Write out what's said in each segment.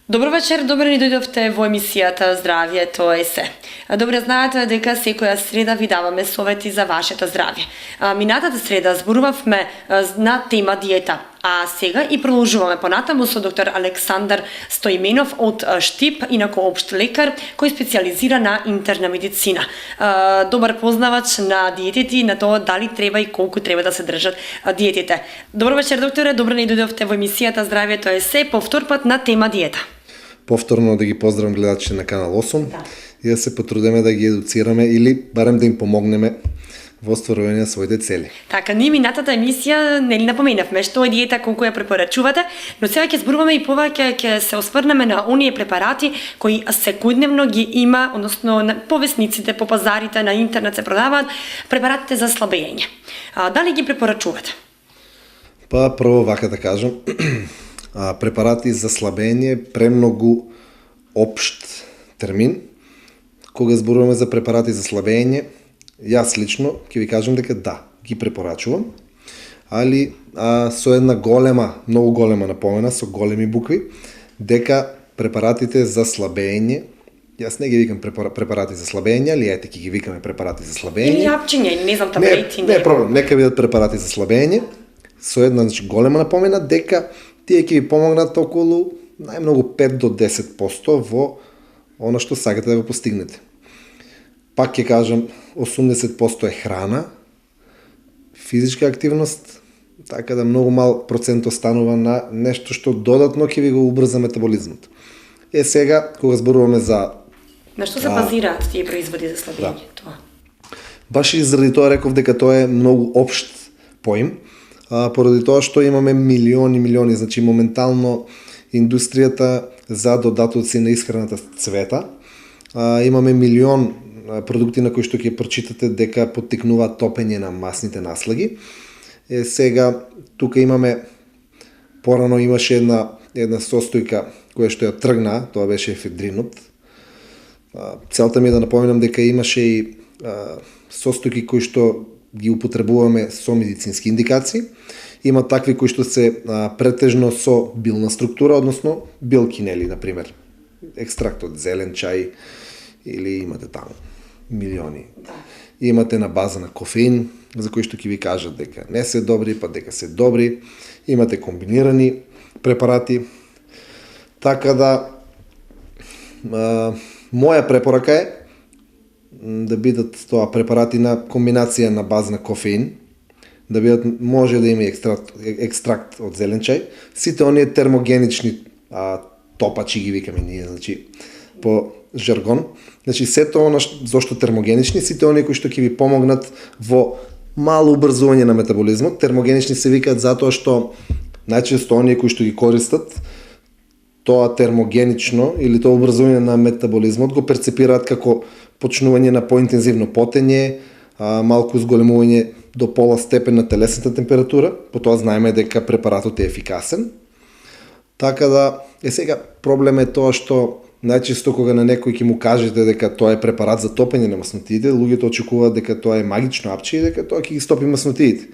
Добро вечер, добро ни дојдовте во емисијата Здравјето е се. Добре знаете дека секоја среда ви даваме совети за вашето здравје. Минатата среда зборувавме на тема диета, а сега и продолжуваме понатаму со доктор Александар Стоименов од Штип, инако општ лекар, кој специализира на интерна медицина. Добар познавач на диетите и на тоа дали треба и колку треба да се држат диетите. Добро вечер, докторе, добро ни дојдовте во емисијата Здравјето е се, повтор пат на тема диета. Повторно да ги поздравам гледачите на канал 8 Да. и да се потрудиме да ги едуцираме или барем да им помогнеме во остварување на своите цели. Така, ние минатата емисија нели напоменавме што е диета, колку ја препорачувате, но сега ќе зборуваме и повеќе ќе се осврнеме на оние препарати кои секојдневно ги има, односно на повесниците по пазарите на интернет се продаваат препаратите за слабење. Дали ги препорачувате? Па прво вака да кажам, препарати за слабење е премногу општ термин. Кога зборуваме за препарати за слабење, јас лично ќе ви кажам дека да, ги препорачувам, али со една голема, многу голема напомена, со големи букви, дека препаратите за слабење, јас не ги викам препарати за слабење, али ете ќе ги викаме препарати за слабење. Или јапчиња, не знам, таблети. Не е проблем, нека бидат препарати за слабење, со една голема напомена дека тие ќе ви помогнат околу најмногу 5 до 10% во она што сакате да го постигнете. Пак ќе кажам, 80% е храна, физичка активност, така да многу мал процент останува на нешто што додатно ќе ви го убрза метаболизмот. Сега, кога зборуваме за... На што се базираат тие производи за слабење? Тоа. Баш и заради тоа реков дека тоа е многу општ поим, поради тоа што имаме милиони, значи моментално индустријата за додатоци на исхраната цвета, имаме милион продукти на кои што ќе прочитате дека поттикнуваат топење на масните наслаги. Сега тука имаме, порано имаше една состојка која што ја тргна, тоа беше ефедринот. Целта ми е да напоменам дека имаше и состојки кои што ги употребуваме со медицински индикации. Има такви кои што се претежно со билна структура, односно билки, нели, например, екстракт од зелен чај или имате таму милиони. Да. Имате на база на кофеин, за кои што ќе ви кажат дека не се добри, па дека се добри. Имате комбинирани препарати. Така да моја препорака е да бидат тоа препарати на комбинација на база на кофеин, да бидат, може да има екстракт од зелен чај, сите оние термогенични топачи ги викаме ние, значи по жаргон. Значи сето она зошто термогенични, сите оние кои што ќе ви помогнат во мало убрзување на метаболизмот. Термогенични се викаат затоа што најчесто оние кои што ги користат тоа термогенично или тоа убрзување на метаболизмот го перцепираат како почнување на поинтензивно потење, малку зголемување до пола степен на телесната температура, по тоа знаеме дека препаратот е ефикасен. Така да, сега проблем е тоа што најчесто кога на некој ќе му кажете дека тоа е препарат за топење на маснотиите, луѓето очекуваат дека тоа е магично апче и дека тоа ќе ги стопи маснотиите.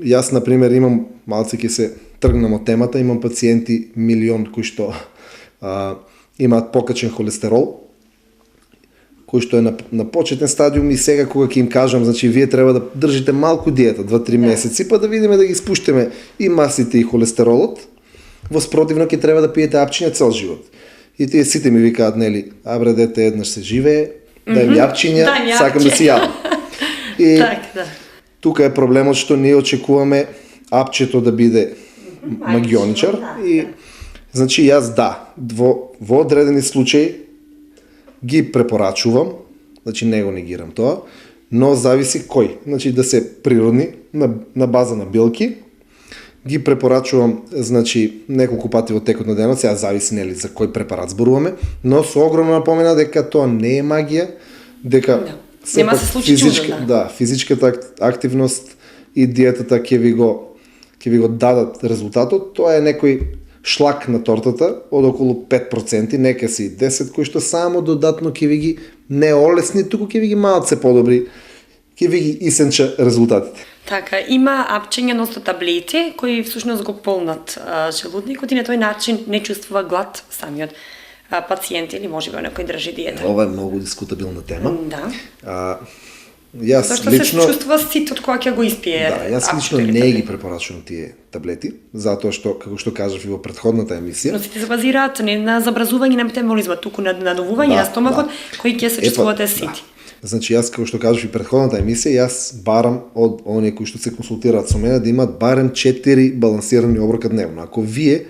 Јас, например, имам, малце ќе се тргнам од темата, имам пациенти милион кои што имаат покачен холестерол, кој што е на почетен стадиум и сега кога ќе им кажам, значи вие треба да држите малку диета, 2-3 месеци, па да видиме да ги спуштиме и масите и холестеролот, во спротивно ќе треба да пиете апчиња цел живот. И тие сите ми викаат, нели, бре дете еднаш се живее, дај ми апчиња, сакам да си јадам. И тука е проблемот што ние очекуваме апчето да биде магионичар и значи јас во одредени случаи ги препорачувам, значи не го негирам тоа, но зависи кој. Значи да се природни, на база на билки, ги препорачувам, значи, неколку пати во текот на денот, сега зависи нели за кој препарат зборуваме, но со огромна напомена дека тоа не е магија, дека нема се случи чудо, физичката активност и диетата ќе ви го дадат резултатот, тоа е некој шлак на тортата од околу 5%, нека си 10, кои што само додатно ќе ви ги не олесни, туку ќе ви ги малце подобри, ќе ви ги исенча резултатите. Така, има апчиња односно таблети кои всушност го полнат желудникот и на тој начин не чувствува глад самиот пациент или можеби некој држи диета. Ова е многу дискутабилна тема. Да. Јас Зашто лично се чувствува сит од кога ќе го испие. Да, јас лично не ги препорачувам тие таблети, затоа што како што кажав и во претходната емисија. Но сите се базираат не на забразување на метаболизмот, туку на надувување на стомакот кои ќе се чувствувате сити. Да. Значи јас како што кажав и претходната емисија, јас барам од оние кои што се консултираат со мене да имаат барем 4 балансирани оброка дневно. Ако вие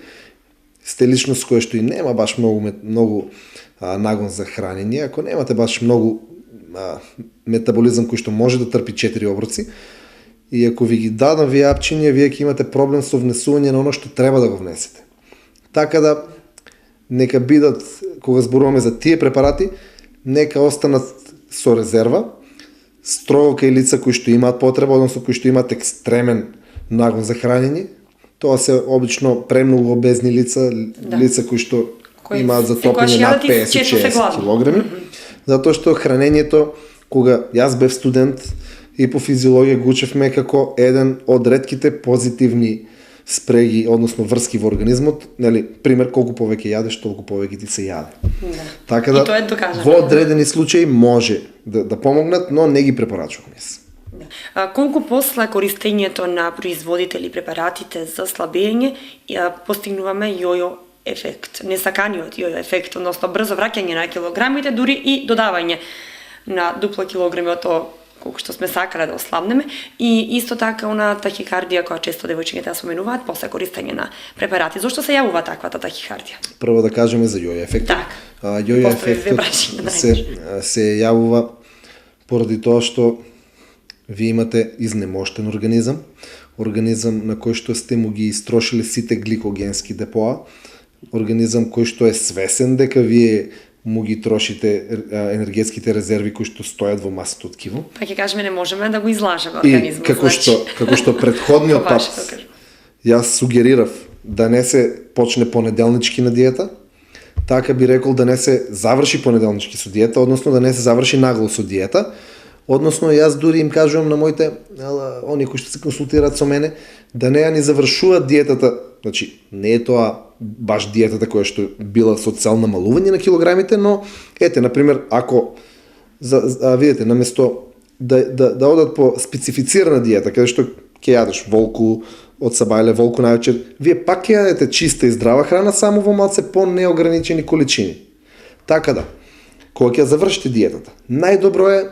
сте личност која што и нема баш многу нагон за хранење, ако немате баш многу метаболизам кој што може да трпи 4 оброци, и ако ви ги дадам вие апчиња, вие ќе имате проблем со внесување на оно што треба да го внесете. Така да нека бидат, кога зборуваме за тие препарати, нека останат со резерва, строго кај лица кои што имаат потреба, односно кои што имаат екстремен нагон за хранење. Тоа се обично премногу обезни лица, лица кои што имаат затопење над 56 килограми. Затоа што хранењето, кога јас бев студент и по физиологија го учевме како еден од ретките позитивни спреги, односно врски во организмот, нели, пример колку повеќе јадеш, толку повеќе ти се јаде. Да. Така да во одредени случаи може да помогнат, но не ги препорачувам јас. Колку после користењето на производители препаратите за слабење постигнуваме јојо ефект, несаканиот јојо ефект, односно брзо враќање на килограмите, дури и додавање на дупло килограми од тоа колку што сме сакале да ослабнеме, и исто така она тахикардија која често девојчињата ја споменуваат после користење на препарати. Зошто се јавува таквата тахикардија? Прво да кажеме за јојо ефектот. Јојо ефектот се јавува поради тоа што вие имате изнемоштен организам на кој што сте му ги истрошили сите гликогенски депоа, организам кој што е свесен дека вие му ги трошите енергетските резерви кои што стојат во масата од ткиво. Па ќе кажеме не можеме да го излажеме организмот. И како што претходниот пат јас сугерирав да не се почне понеделнички на диета, така би рекол да не се заврши понеделнички со диета, односно да не се заврши нагло со диета. Односно, јас дури им кажувам на моите, они кои што се консултираат со мене, да не ја ни завршуваат диетата, значи не е тоа баш диетата која што била со цел намалување на килограмите, но ете, например, ако видите, наместо да одат по специфицирана диета, каде што ќе јадеш волку од сабајле, волку највечер, вие пак ќе јадете чиста и здрава храна, само во малце по неограничени количини. Така да, кога ќе завршите диетата, најдобро е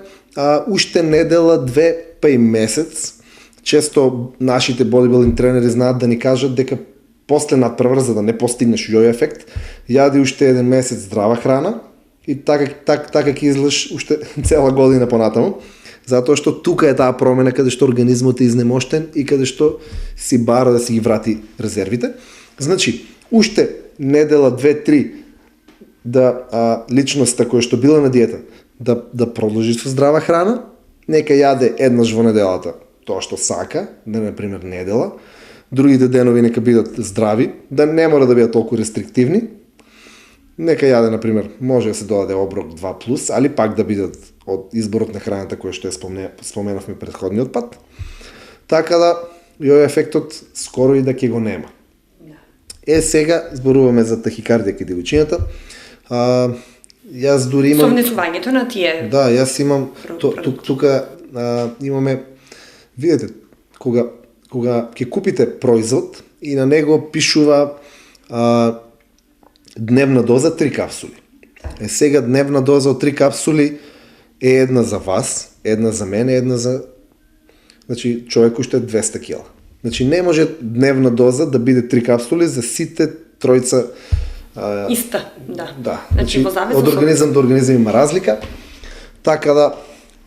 уште недела, две, па и месец. Често нашите бодибилдинг тренери знаат да ни кажат дека после надпревар, за да не постигнеш јојо ефект, јади уште еден месец здрава храна и така ќе излезеш уште цела година понатаму, затоа што тука е таа промена каде што организмот е изнемоштен и каде што си бара да си ги врати резервите. Значи, уште недела, две, три да личноста која што била на диета да продолжи со здрава храна, нека јаде еднаш во неделата тоа што сака, на пример недела, другите денови нека бидат здрави, да не мора да бидат толку рестриктивни, нека јаде, на пример, може да се додаде оброк 2+, али пак да бидат од изборот на храната која што ја споменавме претходниот пат, така да јој ефектот скоро и да ќе го нема. Сега зборуваме за тахикардија кај девојчињата. Јас дури имам... Со внесувањето на тие... Да, јас имам... Тука имаме... Видете, кога ќе купите производ и на него пишува дневна доза 3 капсули. Сега дневна доза од 3 капсули е една за вас, една за мене, една за... Значи, човек кој што е 200 кила. Значи, не може дневна доза да биде 3 капсули за сите тројца. Иста, да. Да. Значи, од организам до организам има разлика. Така да,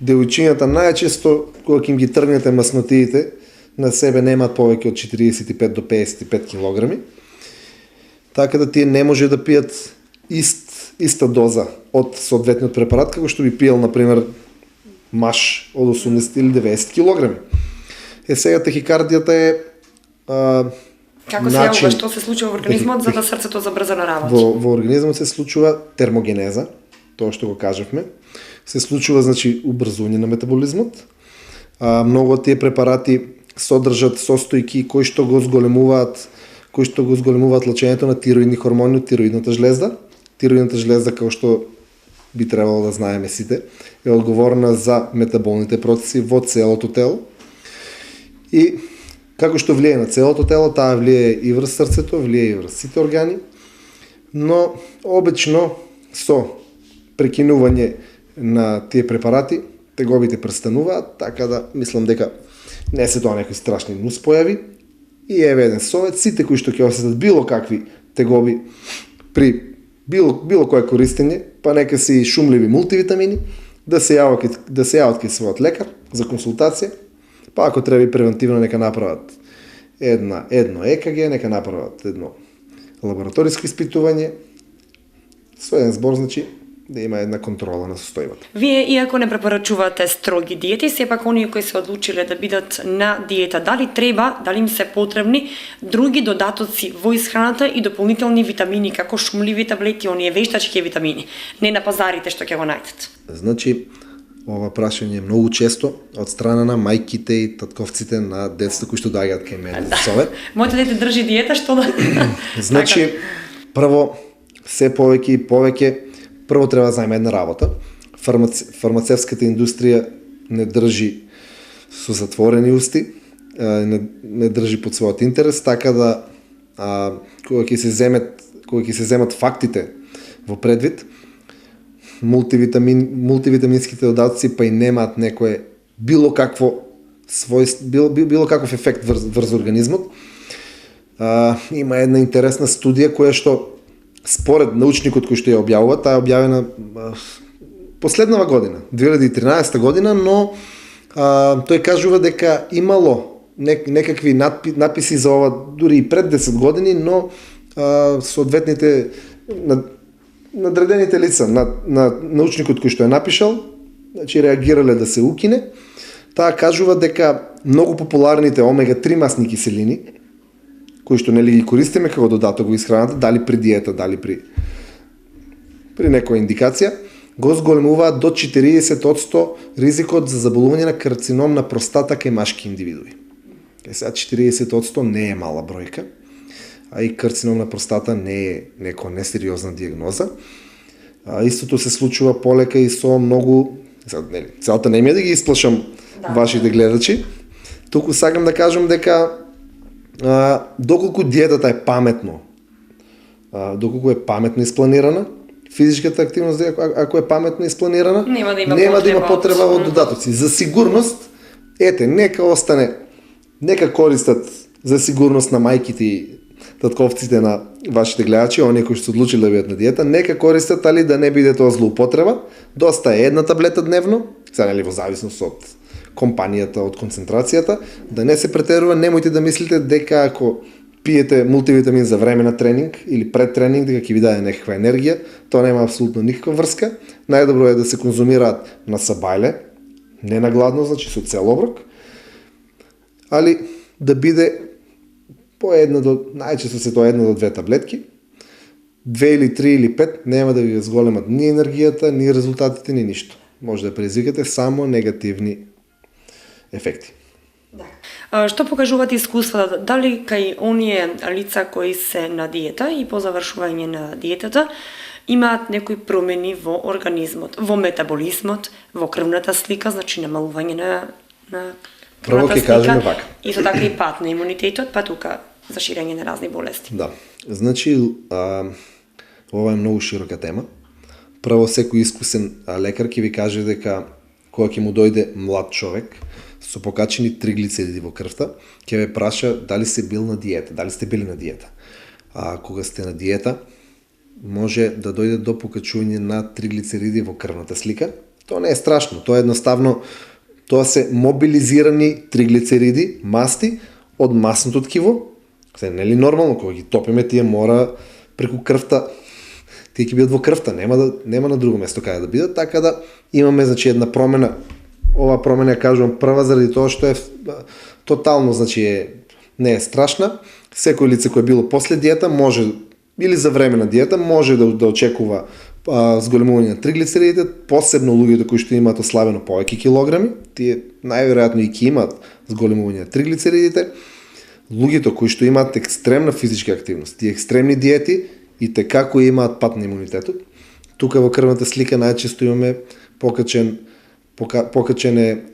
девојчињата најчесто, кога ќе ги тргнете маснотиите, на себе немаат повеќе од 45 до 55 килограми. Така да тие не може да пијат иста доза од соодветниот препарат, како што би пиел, например, маж од 80 или 90 килограми. Сега тахикардијата е како се јавува, што се случува во организмот за да срцето забрзано работи? Во организмот се случува термогенеза, тоа што го кажавме. Се случува, значи, убрзување на метаболизмот. Многу од тие препарати содржат состојки кои што го зголемуваат лечењето на тироидни хормони од тироидната жлезда. Тироидната жлезда, како што би требало да знаеме сите, е одговорна за метаболните процеси во целото тело. И како што влие на целото тело, таа влие и врз срцето, влие и врз сите органи, но обично со прекинување на тие препарати тегобите престануваат, така да мислам дека не се тоа некои страшни нуспојави. И еве еден совет, сите кои што ќе осетат било какви тегоби при било кое користење, па нека си шумливи мултивитамини, да се јават кај својот лекар за консултација, па ако треба и превентивно нека направат едно ЕКГ, нека направат едно лабораториско испитување, со еден збор, значи, да има една контрола на состојбата. Вие, иако не препорачувате строги диети, сепак оние кои се одлучиле да бидат на диета, дали им се потребни други додатоци во исхраната и дополнителни витамини, како шумливи таблети, оние вештачки витамини, не на пазарите што ќе го најдете? Значи, ова прашање е многу често од страна на мајките и татковците на децата кои што доаѓаат кај мене за совет. Моето дете држи диета, што да... Значи, прво, се повеќе и повеќе, прво треба да знаеме една работа. Фармацевската индустрија не држи со затворени усти, не држи под својот интерес, така да кога ќе се земат фактите во предвид, мултивитаминските додатоци па и немаат некое било каков ефект врз организмот. Има една интересна студија која што според научникот кој што ја објавува, таа е објавена последнава година, 2013 година, но тој кажува дека имало некакви написи за ова дури и пред 10 години, но соодветните надредените лица на научникот кој што е напишал, значи реагирале да се укине. Таа кажува дека многу популарните омега-3 масни киселини, кои што нели ги користиме како додаток во исхраната, дали при диета, дали при некоја индикација, го зголемуваат до 40% ризикот за заболување на карцином на простата кај машки индивидуи. Сега 40% не е мала бројка, а и карцином на простата не е некоја несериозна диагноза. Истото се случува полека и со многу... Целата не ми е да ги исплашам вашите гледачи, туку сакам да кажам дека доколку диетата е паметно, доколку е паметно испланирана, физичката активност, ако е паметно испланирана, нема да има потреба од додатоци. За сигурност, нека користат за сигурност на мајките и татковците на вашите гледачи, оние кои што се одлучили да бидат на диета, нека користат, али да не биде тоа злоупотреба. Доста е една таблета дневно, сега нели во зависност од компанијата, од концентрацијата, да не се претерува. Немојте да мислите дека ако пиете мултивитамин за време на тренинг или пред тренинг, дека ќе ви даде некаква енергија, тоа нема апсолутно никаква врска. Најдобро е да се конзумираат на сабајле, не на гладно, значи со цел оброк, али да биде најчесто се тоа 1 до 2 таблетки, 2 или 3 или 5, нема да ви зголемат ни енергијата, ни резултатите, ни ништо. Може да предизвикате само негативни ефекти. Да. Што покажуваат искуствата? Дали кај оние лица кои се на диета и по завршување на диетата имаат некои промени во организмот, во метаболизмот, во крвната слика, значи намалување на Прво ќе кажеме вака. И со така и пат на имунитетот, па тука за ширење на разни болести. Да. Значи, ова е многу широка тема. Прво, секој искусен лекар ќе ви каже дека кога ќе му дојде млад човек со покачени триглицериди во крвта, ќе ве праша дали сте бил на диета, дали сте били на диета. Кога сте на диета, може да дојде до покачување на триглицериди во крвната слика. Тоа не е страшно, тоа е едноставно, тоа се мобилизирани триглицериди, масти од масното ткиво. Се нели нормално кога ги топиме тие мора преку крвта, тие ќе бидат во крвта, нема на друго место каде да бидат, така да имаме значи една промена. Ова промена ја кажувам прва заради тоа што е тотално, значи не е страшна. Секој лице кој е било после диета може или за време на диета може да очекува зголемување на триглицеридите, посебно луѓето кои што имаат ослабено повеќе килограми, тие најверојатно и ќе имаат зголемување на триглицеридите. Луѓето кои што имаат екстремна физичка активност, тие екстремни диети и како имаат пат на имунитетот. Тука во крвната слика најчесто имаме покачене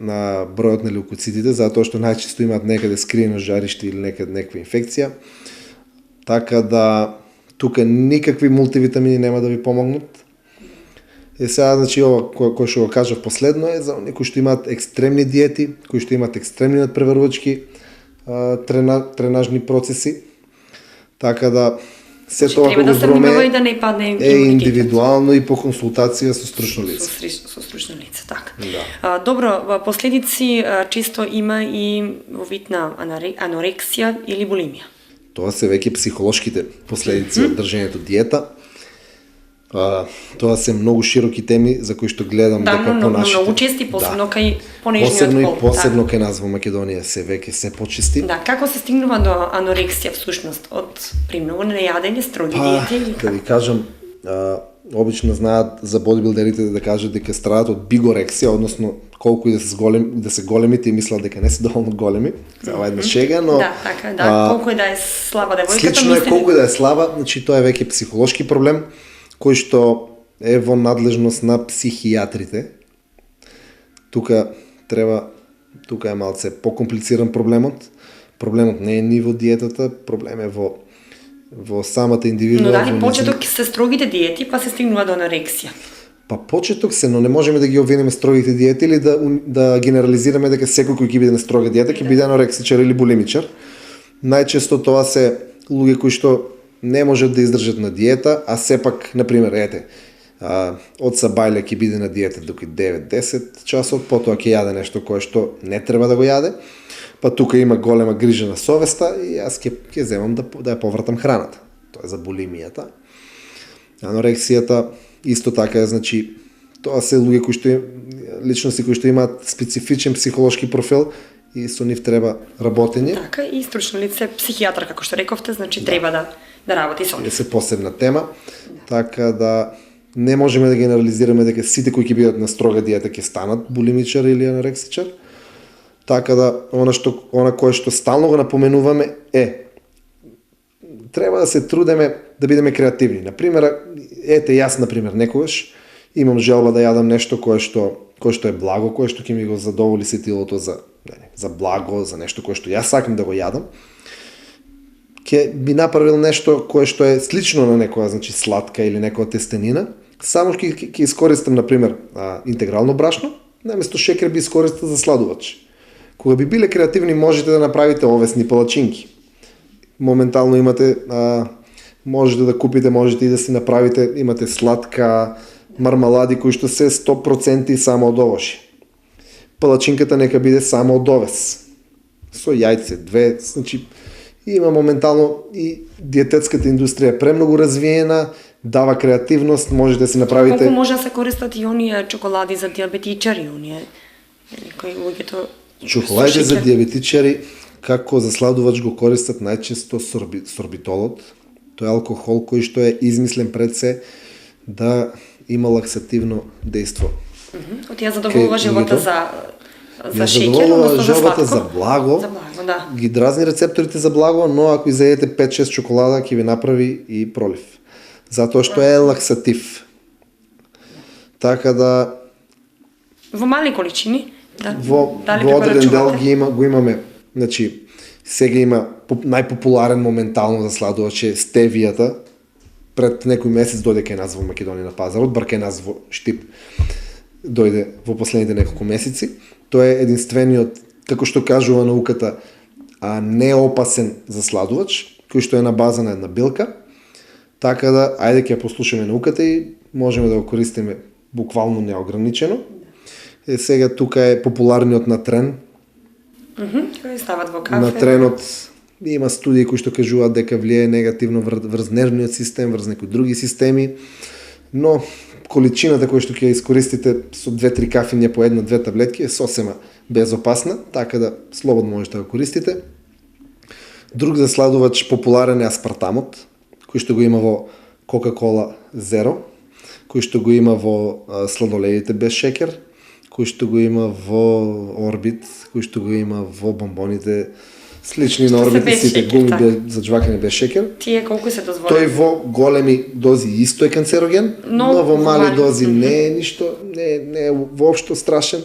на бројот на леукоцитите, затоа што најчесто имаат некаде скриено жариште или некаде некаква инфекција. Така да тука никакви мултивитамини нема да ви помогнат. Сега, значи, ова кој што го кажав последно е за оние кои што имаат екстремни диети, кои што имаат екстремни надпреварувачки тренажни процеси. Така да се тоа треба да се внимава и да не падне имунитетот. Индивидуално и по консултација со стручно лице. Со стручно лице, така. Да. Добро, последици често има и во вид на анорексија или булимија. Тоа се веќе психолошките последици од држењето диета. Тоа се многу широки теми за кои што гледам дека по нашите... многу чести, посебно кај понежниот пол. Посебно кај нас во Македонија се веќе се почисти. Да, како се стигнува до анорексија всушност? Од премногу нејадење, строги диети или да ви кажам, обично знаат за бодибилдерите да кажат дека страдаат од бигорексија, односно колку и да се големи, тие мислат дека не се доволно големи. Ова е една шега, но да, така, да, колку и да е слаба девојката, слично е колку и да е слаба, значи тоа е веќе психолошки проблем кој што е во надлежност на психијатрите. Тука е малце покомплициран проблемот. Проблемот не е ни во диетата, проблем е во самата индивидуа. Но дали почеток се строгите диети, па се стигнува до анорексија? Па почеток се, но не можеме да ги обвинеме строгите диети или да генерализираме дека секој кој ќе биде на строга диета ќе биде анорексичар или булимичар. Најчесто тоа се луѓе кои што не можат да издржат на диета, а сепак, например, од сабајле ќе биде на диета дуки 9-10 часот, потоа ќе јаде нешто кое што не треба да го јаде, па тука има голема грижа на совеста и јас ќе земам да ја повратам храната. Тоа е за булимијата. Анорексијата исто така е, значи, тоа се луѓе кои што личности кои што имаат специфичен психолошки профил и со нив треба работење. Така, и стручно лице, психијатар, како што рековте, значи треба да работи со нив. Е се посебна тема, така да не можеме да генерализираме дека сите кои ќе бидат на строга диета ќе станат булимичар или анорексичар. Така да, она кое што стално го напоменуваме е треба да се трудеме да бидеме креативни. Например, јас например некогаш имам желба да јадам нешто кое што е благо, кое што ќе ми го задоволи сетилото за благо, за нешто кое што јас сакам да го јадам. Ќе би направил нешто кое што е слично на некоја, значи сладка или некоја тестенина, само ќе искористам например интегрално брашно, наместо шекер би искористил за сладувач. Кога би биле креативни, можете да направите овесни палачинки. Моментално имате, можете да купите, можете и да си направите, имате сладка мармалади кои што се 100% само од овошје. Палачинката нека биде само од овес. Со јајце, 2, значи има моментално и диететската индустрија премногу развиена, дава креативност, можете да се направите... Колку може да се користат и оние чоколади за диабетичари, оние кои луѓето... Чоколадите за диабетичари, како за сладувач го користат најчесто сорбитолот. Тој е алкохол кој што е измислен пред се да има лаксативно дејство. Тие задоволува живота за шеќер, задоволува односно за живота сладко. за благо, да. ги дразни рецепторите за благо, но ако изедете 5-6 чоколада, ќе ви направи и пролив. Затоа што е лаксатив. Така да... Во мали количини? Да. Во одреден дел го имаме, значи, сега има најпопуларен моментално за сладувач е стевијата. Пред некој месец дојде кај нас во Македонија на пазарот, бар кај нас во Штип дојде во последните неколку месеци. Тоа е единствениот, како што кажува науката, неопасен за сладувач, кој што е на база на една билка. Така да, ајде ќе послушаме науката и можеме да го користиме буквално неограничено. Сега тука е популарниот натрен. Кој стават во кафе. Натренот има студии кои што кажуваат дека влијае негативно врз нервниот систем, врз некои други системи, но количината која што ќе искористите со 2-3 кафиња по 1-2 таблетки е сосема безопасна, така да слободно можете да го користите. Друг засладувач популарен е аспартамот, кој што го има во Coca-Cola Zero. кој што го има во сладоледите без шекер, кој што го има во Орбит, кој што го има во бомбоните слични на Што се Орбит, без сите шекер, гуми така. за джвакање без шекер. Тие колку се дозволени? Тој во големи дози исто е канцероген, но во мали дози не е ништо, не е воопшто страшен.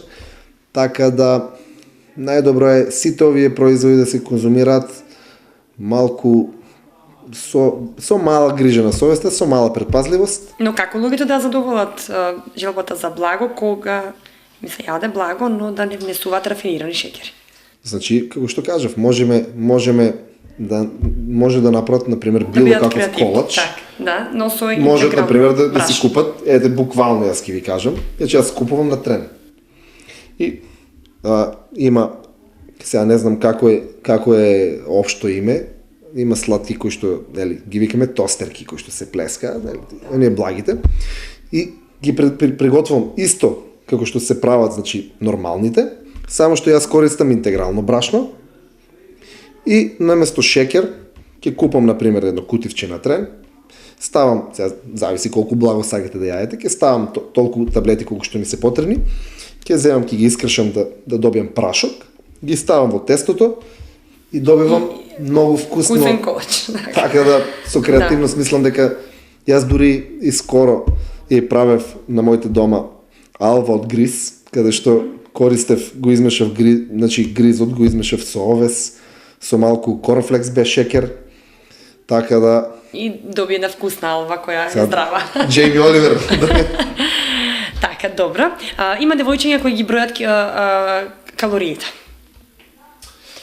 Така да најдобро е сите овие производи да се конзумираат малку со мала грижа на совеста, со мала предпазливост. Но како луѓето да задоволат желбата за благо кога ми се јаде благо, но да не внесуваат рафинирани шеќери? Значи, како што кажав, може да направат, например, било бидат каков креативни, колач. так, да, но со Можат, интегрално например, да си брашно. купат, буквално јас ќе ви кажам, значи јас купувам на трен. И има, сега не знам како е општо име, има сладки кои што, нели, ги викаме тостерки кои што се плеска, нели, оние благите, и ги приготвувам исто како што се прават, значи, нормалните, само што јас користам интегрално брашно и наместо шекер ќе купам, например, едно кутивче на трен, ставам, сега зависи колку благо сакате да јадете, ќе ставам толку таблети колку што ми се потребни, ќе земам, ќе ги искршам да добијам прашок, ги ставам во тестото и добивам многу вкусно. Вкусен колач. Така да, со креативност мислам дека јас дури и скоро ја правев на моите дома алва од гриз, каде што користев, го измешав гризот го измешав со овес, со малку корнфлекс без шекер, така да... И доби една вкусна алва која е здрава. Джейми Оливер. Така, добро. Има девојчиња кои ги бројат калориите.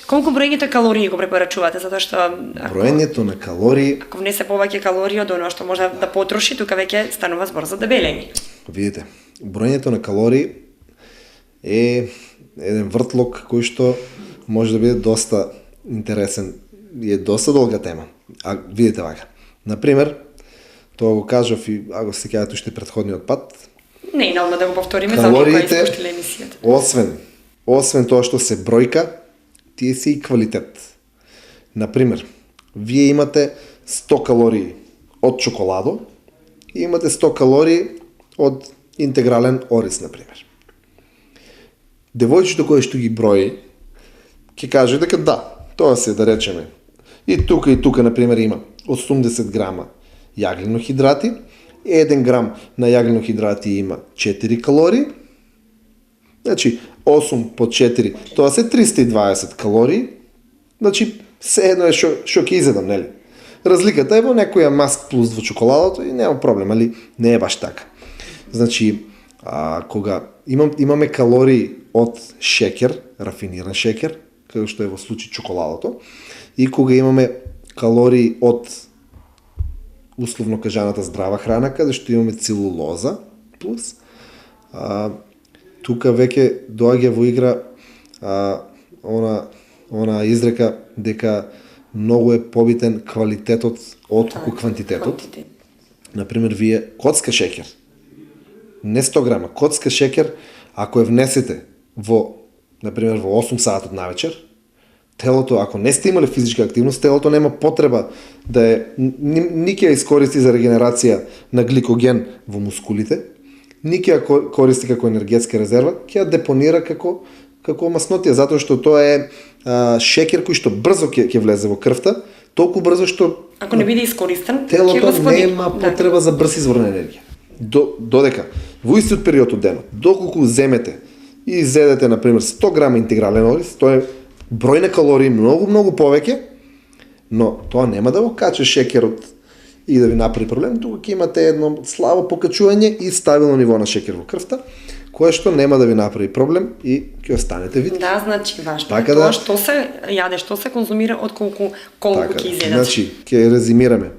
Колку броењето калории го препорачувате, затоа што Броењето на калории, ако внесе повеќе калории од оно што може да потроши, тука веќе станува збор за дебелење. видите, броењето на калории е еден вртлок кој што може да биде доста интересен и е доста долга тема. А видите вака. Например, тоа го кажав и ако се сеќавате уште претходниот пат, Не е наумно да го повториме за оние кои калориите, испуштиле емисијата. освен тоа што се бројка, тие се и квалитет. Например, вие имате 100 калории од чоколадо и имате 100 калории од интегрален ориз, например. Девојчето кое што ги брои, ќе каже дека да, тоа се, да речеме, и тука, например, има 80 грама јаглено-хидрати, 1 грам на јаглено-хидрати има 4 калории, значи 8 по 4, тоа се 320 калории, значи се едно е што ќе изедам, нели? Разликата е во некоја маск плюс во чоколадото и нема проблем, али не е баш така. Значи, кога имаме калории од шекер, рафиниран шекер, како што е во случај чоколадото, и кога имаме калории од условно кажаната здрава храна, каде што имаме целулоза плюс, тука веќе доаѓа во игра она изрека дека многу е побитен квалитетот отколку квантитетот. Например, вие коцка шекер, не 100 грама, коцка шекер, ако ја внесете например, во 8 саат од навечер, телото, ако не сте имале физичка активност, телото нема потреба да ни ќе ја искористи за регенерација на гликоген во мускулите, ни ќе ја користи како енергетска резерва, ќе ја депонира како маснотија, затоа што тоа е шекер кој што брзо ќе влезе во крвта, толку брзо што Ако не биде искористен, ќе телото го споди. нема потреба за брз извор на енергија. Додека во истиот период од денот, доколку земете и изедете, например, 100 грама интегрален ориз, тоа е број на калории многу повеќе, но тоа нема да го каче шекерот и да ви направи проблем, тука ќе имате едно слабо покачување и стабилно ниво на шекер во крвта, кое што нема да ви направи проблем и ќе останете витки. Да, значи важно Така е тоа да- што се јаде, што се конзумира, од колку ќе изедат. Значи, ќе резимираме.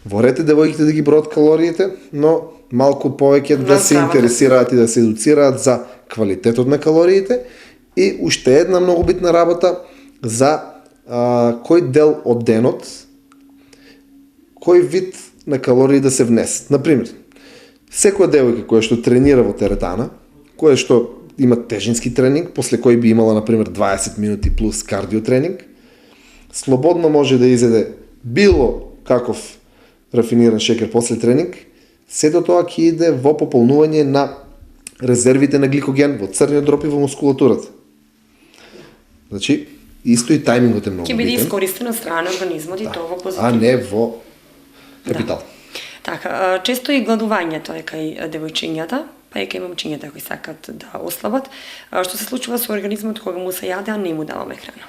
Ворете девојките да ги бројат калориите, но малку повеќе да На се здравата. интересираат и да се едуцираат за квалитетот на калориите и уште една многу битна работа за кој дел од денот, кој вид на калории да се внесат. Например, секоја девојка која што тренира во теретана, која што има тежински тренинг, после кој би имала, например, 20 минути плюс кардио тренинг, слободно може да изеде било каков рафиниран шекер после тренинг, сето тоа ќе иде во пополнување на резервите на гликоген во црниот дроб и во мускулатурата. Значи, исто и тајмингот е многу Ќе биде битен, искористено од страна на организмот и тоа во а позитивно. не во капитал. Така, често и гладувањето е кај девојчињата, па и кај момчињата кои сакат да ослабат. Што се случува со организмот кога му се јаде, а не му даваме храна?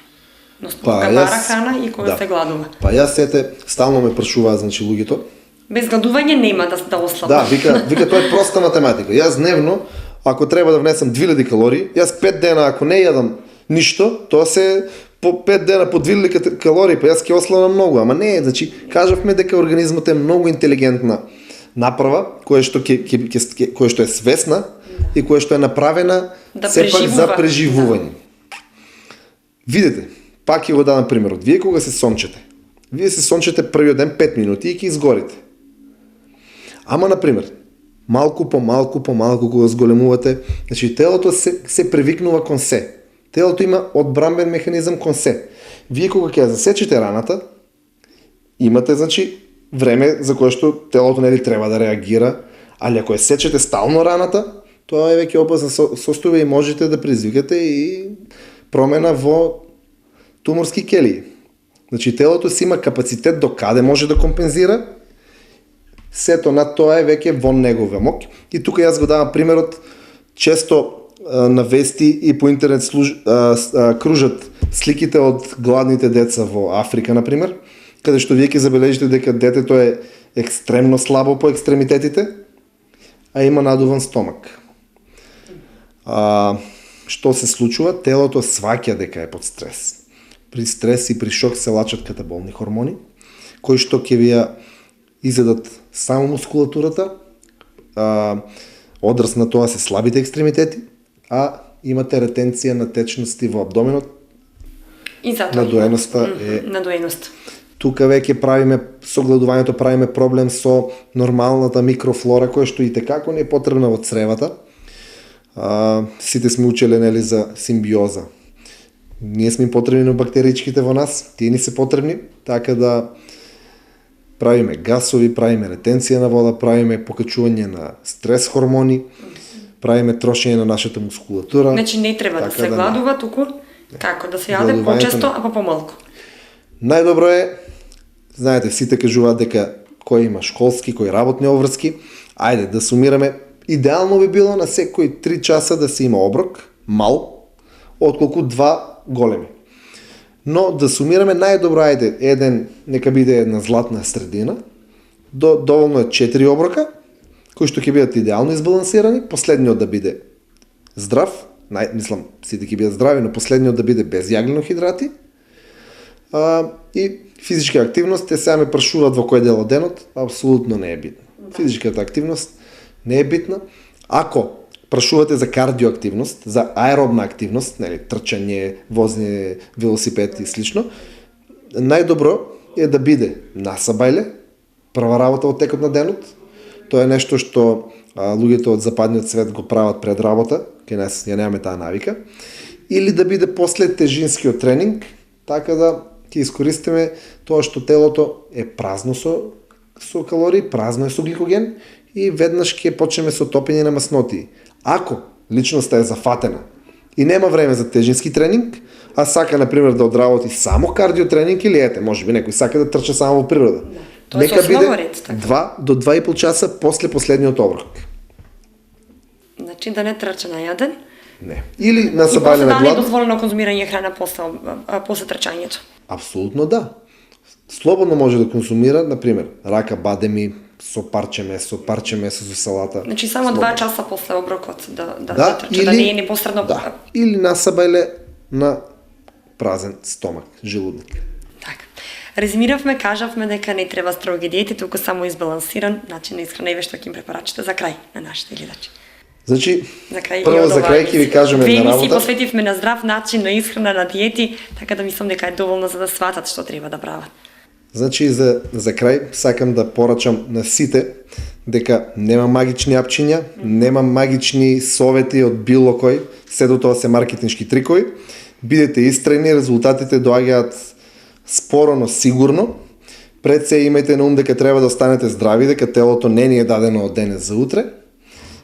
Односно, кога бара храна и кога се гладува. Па јас сете, стално ме прашуваат, значи, луѓето. Без гладување нема да ослаба. Да, вика тоа е проста математика. Јас дневно, ако треба да внесам 2000 калории, јас 5 дена ако не јадам ништо, тоа се по 5 дена по 2000 калории, па јас ќе ослабам многу, ама не, значи кажавме дека организмот е многу интелигентна направа, која што е свесна и која што е направена Да сепак за преживува. преживување. Видете, пак ќе го дадам примерот. Вие кога се сончете, вие се сончете првиот ден 5 минути и ќе изгорите. Ама, например, малку по малку кога зголемувате, значи телото се привикнува кон се. Телото има одбранбен механизам кон се. Вие кога ќе ја засечете раната, имате, значи, време за кое што телото нели треба да реагира, али ако ја сечете стално раната, тоа е веќе опасна состојба и можете да предизвикате и промена во туморски келии. Значи телото си има капацитет до каде може да компензира, сето над тоа е веќе во неговия мок. И тука јас го давам примерот, често на вести и по интернет кружат сликите од гладните деца во Африка, например, каде што вие ќе забележите дека детето е екстремно слабо по екстремитетите, а има надуван стомак. Што се случува? Телото сваќа дека е под стрес. При стрес и при шок се лачат катаболни хормони, кои што ќе ви ја изедат само мускулатурата, одраз на тоа се слабите екстремитети, а имате ретенција на течности во абдоменот. И затоа Надоеноста е... надоеност. Тука веќе правиме, со гладувањето правиме проблем со нормалната микрофлора, која што и tekako не е потребна во цревата. Сите сме учеле, нели, за симбиоза. Ние сме потребни на бактеричките во нас, тие ни се потребни, така да правиме гасови, правиме ретенција на вода, правиме покачување на стрес хормони, правиме трошење на нашата мускулатура. Значи не треба да така се гладува, туку како да се јаде Гладувањето почесто, не. а па помалку. Најдобро е, знаете, сите кажуваат дека кој има школски, кој работни обврски, ајде да сумираме, идеално би било на секои 3 часа да се има оброк, мал, отколку 2 големи. Но да сумираме најдобро, ајде, еден, нека биде една златна средина, доволно е 4 оброка, кои што ќе бидат идеално избалансирани, последниот да биде здрав, мислам, сите ќе бидат здрави, но последниот да биде без јаглено-хидрати, и физичка активност, те сега ме прашуваат во кој дел од денот, апсолутно не е битно. Физичката активност не е битна. Ако прашувате за кардиоактивност, за аеробна активност, нели, трчање, возење, велосипед и слично, најдобро е да биде насабајле, прва работа од текот на денот. Тоа е нешто што луѓето од западниот свет го прават пред работа, кај нас ја немаме таа навика, или да биде после тежинскиот тренинг, така да ќе искористиме тоа што телото е празно со калории, празно е со гликоген и веднаш ќе почнеме со топење на масноти. Ако личноста е зафатена и нема време за тежински тренинг, а сака, например, да одработи само кардиотренинг или ете, може би некој сака да трча само во природа. Тоа е Нека со биде основа ред, така. 2 до 2,5 часа после последниот оброк. Значи да не трча најаден. Не. Или на И после сабајле да на не е глад. дозволено конзумирање храна после трчањето. Апсолутно да. Слободно може да консумира, например, рака бадеми со парче месо со салата. Значи само Слободно. 2 часа после оброкот да Да, трча, да не е непосредно. да, или насабајле на празен стомак, желудник. Така. Резимиравме, кажавме дека не треба строги диети, туку само избалансиран начин на исхрана и вештаки препарачите за крај на нашите гледачи. Значи, За крај прво за крај ќе ви кажеме две една емисии работа. посветивме на здрав начин на исхрана, на диети, така да мислам дека е доволно за да сватат што треба да прават. Значи, за крај сакам да порачам на сите дека нема магични апчиња, нема магични совети од било кој, сето тоа се маркетиншки трикови. Бидете истрени, резултатите доаѓаат споро, но сигурно. Пред се имајте на ум дека треба да останете здрави, дека телото не ни е дадено од денес за утре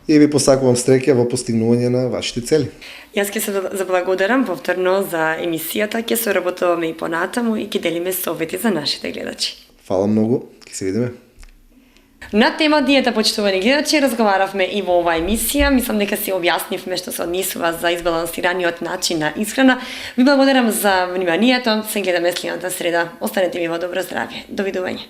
и ви посакувам среќа во постигнување на вашите цели. Јас ќе се заблагодарам повторно за емисијата, ќе се работуваме и понатаму и ќе делиме совети за нашите гледачи. Фала многу, ќе се видиме. На тема диета, почитувани гледачи, разговаравме и во оваа емисија. Мислам дека си објаснивме што се однесува за избалансираниот начин на исхрана. Ви благодарам за вниманието. Се гледаме следната среда. Останете ми во добро здравје. Довидување.